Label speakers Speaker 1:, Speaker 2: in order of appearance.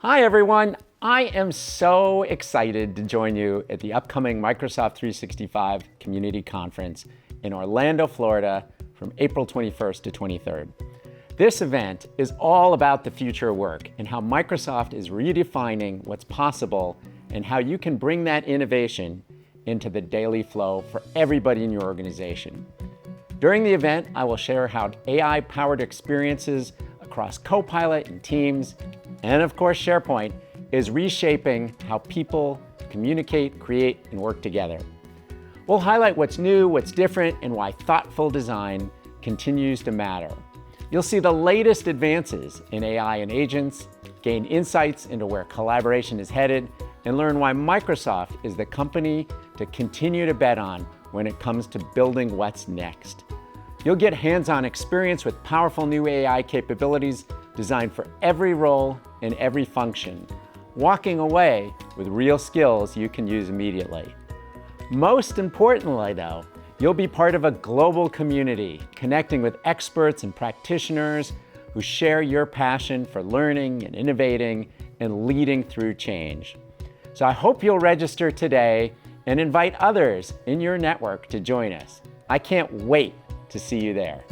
Speaker 1: Hi everyone, I am so excited to join you at the upcoming Microsoft 365 Community Conference in Orlando, Florida from April 21st to 23rd. This event is all about the future of work and how Microsoft is redefining what's possible and how you can bring that innovation into the daily flow for everybody in your organization. During the event, I will share how AI-powered experiences across Copilot and Teams, and of course SharePoint, is reshaping how people communicate, create, and work together. We'll highlight what's new, what's different, and why thoughtful design continues to matter. You'll see the latest advances in AI and agents, gain insights into where collaboration is headed, and learn why Microsoft is the company to continue to bet on when it comes to building what's next. You'll get hands-on experience with powerful new AI capabilities designed for every role and every function, walking away with real skills you can use immediately. Most importantly though, you'll be part of a global community, connecting with experts and practitioners who share your passion for learning and innovating and leading through change. So I hope you'll register today and invite others in your network to join us. I can't wait to see you there.